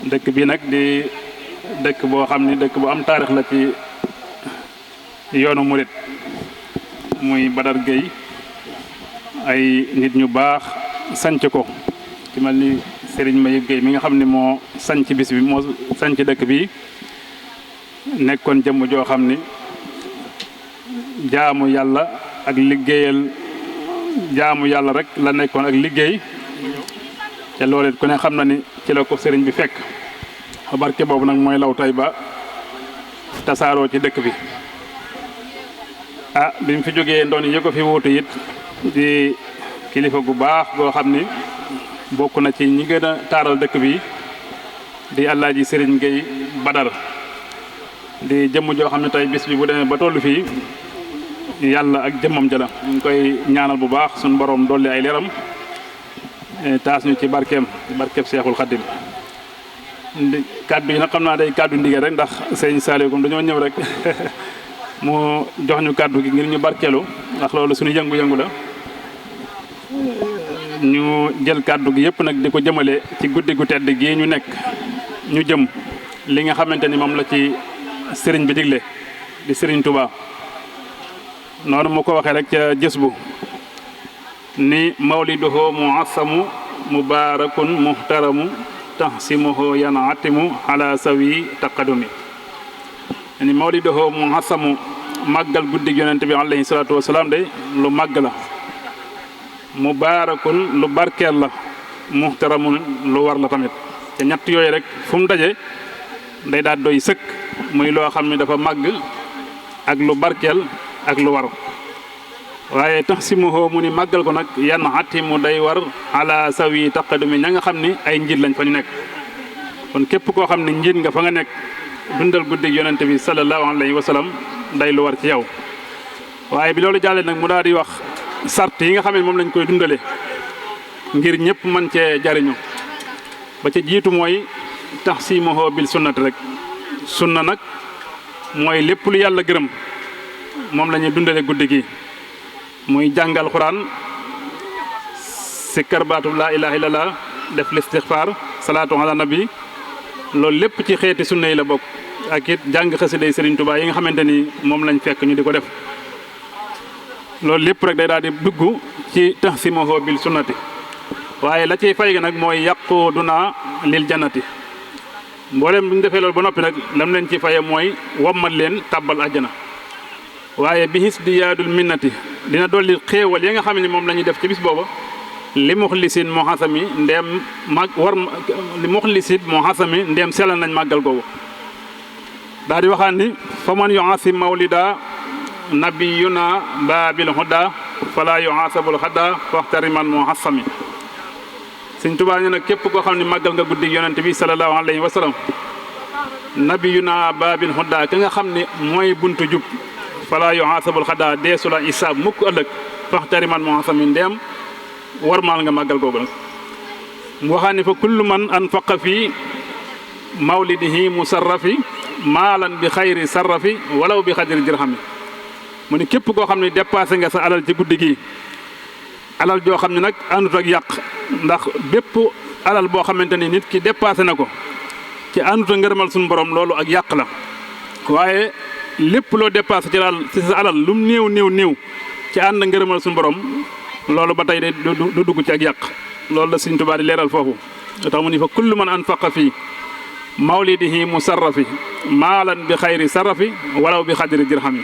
dëkk bi nag di dëkk boo xam ni dëkk bu am taarix la ci yoonu murit muy Badar Gueye ay nit ñu baax sanc ko ci mel ni Serigne Mayib Gueye mi nga xam ne moo sanc bis bi moo sanc dëkk bi nekkoon jëmm joo xam ni jaamu yàlla ak liggéeyal jaamu yàlla rek la nekkoon ak liggéey te loolu it ku ne xam na ni ci la ko sëriñ bi fekk barke boobu nag mooy law tay ba tasaaroo ci dëkk bi bi mu fi jógee ndoon yi ko fi wuutu it di kilifa gu baax goo xam ni bokk na ci ñi gën a taaral dëkk bi di Alaaji Sëriñ Gueye Badar di jëmm joo xam ne tey bis bi bu demee ba tollu fii yàlla ak jëmmam jala ñu ngi koy ñaanal bu baax suñu borom dolli ay leeram taas ñu ci barkeem Seexul Xaddim kaddu yi nag xam naa day kaddu ndigal rek ndax sëñ Saliou comme dañoo ñëw rek mu jox ñu kaddu gi ngir ñu barkeelu ndax loolu suñu yëngu-yëngu la ñu jël kaddu gi yëpp nag di ko jëmale ci guddi gu tedd gii ñu nekk ñu jëm li nga xamante ni moom la ci sëriñ bi digle di sëriñ Touba noonu mu ko waxee rek ca jës bu ni mawliduhu muassamu mubarakun muhtaramu tahsimuhu yanatimu ala sawi taqadumi ni mawliduhu muassamu màggal guddi yonent bi alayhi salaatu wasalaam de lu màgg la mubarakun lu barkeel la muhtaramun lu war la tamit te ñett yooyu rek fu mu daje day daal doy sëkk muy loo xam ne dafa màgg ak lu barkeel ak lu war waaye tax si mu mu ni màggal ko nag yan atimu day war ala sawi taqadumi ña nga xam ni ay njiit lañ fa ñu nekk kon képp koo xam ne njiit nga fa nga nekk dundal guddi yonente bi sallallahu alayhi wa sallam day lu war ci yow waaye bi loolu jàllee nag mu daal di wax sart yi nga xam ne moom lañ koy dundale ngir ñëpp mën cee jariñu ba ca jiitu mooy tax si mu bil sunnati rek sunna nag mooy lépp lu yàlla gërëm moom la ñuy dundale guddi gi muy jàngal Alxuraan sikkar baatu laa ilaaha illallah def listixfaar salaatu ala nabi loolu lépp ci xeeti sunna yi la bokk ak it jàng xasiday Sëriñ Tuubaa yi nga xamante ni moom lañ fekk ñu di ko def loolu lépp rek day daal di dugg ci tahsimuhu bil sunnati waaye la ciy fay ga nag mooy yaquduna lil jannati mboolem bu ñu defee loolu ba noppi nag lam leen ci faye mooy wammat leen tàbbal àjjana waaye bi his di yaadul minnati dina dolli xéewal yi nga xam ne moom la ñuy def ci bis booba li muxlisin moo xasami ndeem mag war li muxlisin moo xasami ndeem sellal nañ màggal googu daal di waxaan ni fa man yuasim mawlida nabiyuna baabil huda fala yuasabul xada waxtariman moo xasami Sëñ Tuubaa ñu nag képp koo xam ne màggal nga guddi yonente bi sallallahu alayhi wa sallam nabiyuna baabil huda ka nga xam ne mooy buntu jub fala yuasabul xada deesu la isaab mukk ëllëg waxtariman moo xasami ndeem warmaal nga màggal googu nag mu waxaan ne fa kullu man anfaqa fi mawlidihi musarrafi maalan bi xayri sarrafi walaw bi xadri dirhami mu ni képp koo xam ne dépassé nga sa alal ci guddi gi alal joo xam ne nag àndut ak yàq ndax bépp alal boo xamante ni nit ki dépassé na ko ci àndut ak ngërëmal suñu borom loolu ak yàq la waaye lépp loo dépassé ci sa alal lum néew néew néew ci ànd ak ngërëmal suñu borom loolu ba tey de du dugg ci ak yàq loolu la Sëriñ Tuubaa di leeral foofu tax mu ni fa kullu man anfaqa fii mawlidihi musarrafi maalan bi xayri sarrafi walaw bi xadri dirhami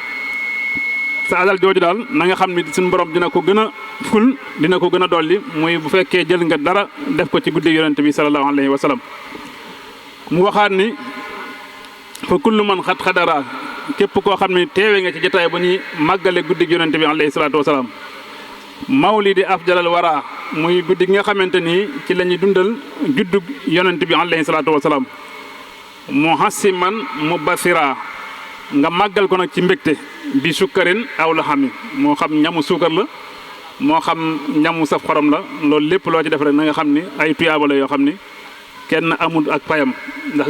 sa alal jooju daal na nga xam ni suñu borom dina ko gën a ful dina ko gën a dolli muy bu fekkee jël nga dara def ko ci guddi yonente bi sallallahu alayhi wa sallam mu waxaat ni fa kullu man xat xadara képp koo xam ne teewe nga ci jotaay ba ñuy màggale guddi yonente bi alayhi salaatu wa salaam mawlidi afjalal wara muy guddi gi nga xamante ni ci la ñuy dundal juddug yonent bi alayhi salaatu wasalaam muhassiman mubasira nga màggal ko nag ci mbégte bi sukkarin aw la xami moo xam ñamu suukar la moo xam ñamu saf xorom la loolu lépp loo ci def rek na nga xam ni ay tuyaaba la yoo xam ni kenn amul ak payam ndax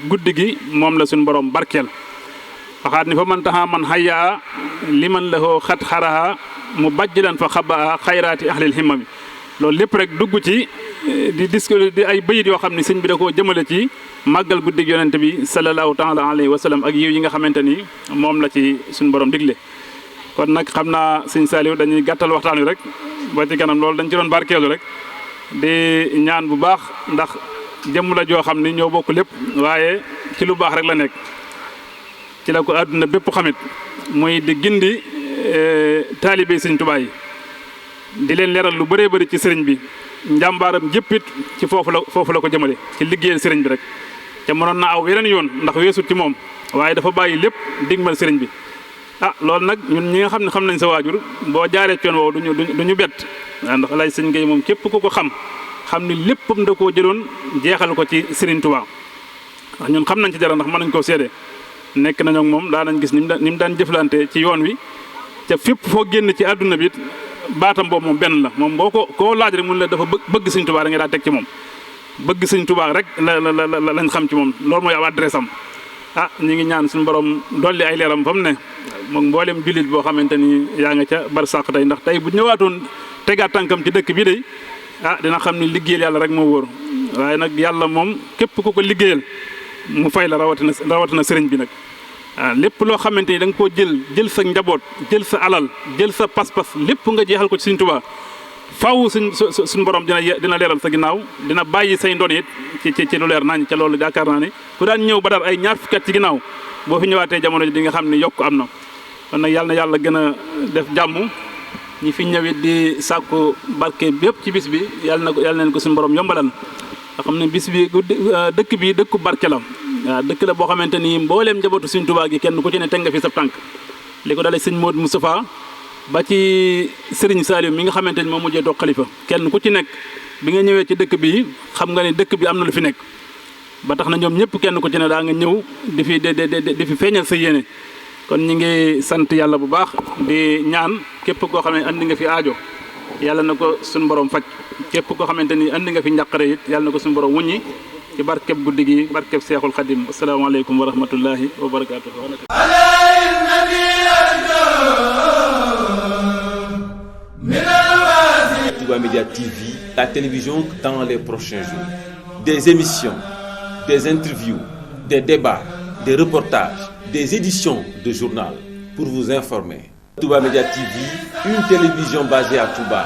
guddi gi moom la suñu borom barkeel waxaat ni fa man taxa man hayya liman lahu xat xaraha mu bajjilan fa xaba xayraati ahlil himmami loolu lépp rek dugg ci di ay bayit yoo xam ne sëñ bi da koo jëmale ci màggal guddig yonent bi sallallahu taala alayhi wa sallam ak yiw yi nga xamante ni moom la ci suñu borom digle. kon nag xam naa sëñ Saliou dañuy gàttal waxtaan wi rek ba ci kanam loolu dañ ci doon barkeelu rek di ñaan bu baax ndax jëmm la joo xam ni ñoo bokk lépp waaye ci lu baax rek la nekk ci la ko àdduna bépp xamit muy di gindi taalibe sëñ Tuubaa yi di leen leeral lu bëree bëri ci sëriñ bi njàmbaaram jëppit ci foofu la ko jëmale ci liggéeyal sëriñ bi rek te mënoon na aw yeneen yoon ndax weesut ci moom waaye dafa bàyyi lépp digmal sëriñ bi. loolu nag ñun ñi nga xam ne xam nañ sa waajur boo jaaree ci yoon woowu duñu bett ndax lay sëñ Gueye moom képp ku ko xam ni léppam da koo jëloon jeexal ko ci Serigne Touba ndax ñun xam nañ ci dara ndax mën nañ koo seede nekk nañu ak moom daa nañ gis ni mu daan jëflante ci yoon wi te fépp foo génn ci àdduna bi baatam boobu moom benn la moom boo koo laaj rek mun la dafa bëgg Serigne Touba da ngay daa teg ci moom bëgg Serigne Touba rek lañ xam ci moom loolu mooy ab adresse am. ñu ngi ñaan suñu borom dolli ay leeram fa mu ne moom mboolem jullit boo xamante ni yaa nga ca barsàq tey ndax tey bu ñëwaatoon tegaat tànkam ci dëkk bii de dina xam ni liggéeyal yàlla rek moo wóor waaye nag yàlla moom képp ku ko liggéeyal mu fay la rawatina sëriñ bi nag. lépp loo xamante ni da nga koo jël sa njaboot jël sa alal jël sa pas-pas lépp nga jeexal ko ci Sëriñ Tuubaa faaw suñ borom dina leeral sa ginnaaw dina bàyyi say ndon it ci lu leer nañ ca loolu yaakaar naa ne ku daan ñëw Badar ay ñaar fukki at ci ginnaaw boo fi ñëwaatee jamono ji di nga xam ne yokk am na kon nag yàlla na yàlla gën a def jàmm ñi fi ñëwit di sàkku barke bépp ci bis bi yàlla neen ko suñu borom yombalal nga xam ne bis bi dëkk bi dëkku barke la waaw dëkk la boo xamante ni mbooleem njabootu Sëriñ Tuubaa gi kenn ku ci ne teg nga fi sa tànk li ko dalee sëñ Modou Moustapha ba ci Serigne Saliou mi nga xamante ni moom mujjee toog xalifa kenn ku ci nekk bi nga ñëwee ci dëkk bi xam nga ne dëkk bi am na lu fi nekk ba tax na ñoom ñëpp kenn ku ci ne daa nga ñëw di fi feeñal sa yéene kon ñi ngi sant yàlla bu baax di ñaan képp koo xam ne andi nga fi aajo yàlla na ko suñu borom faj képp koo xamante ni andi nga fi njàqare it yàlla na ko suñu borom wuññi ci barkeb guddi gi barkeb Seexul Xadim asalaamaaleykum wa rahmatullahi wa barakaatuh. Touba Média TV, la télévision dans les prochains jours. Des émissions, des interviews, des débats, des reportages, des éditions de journal pour vous informer. Touba Média TV, une télévision basée à Touba.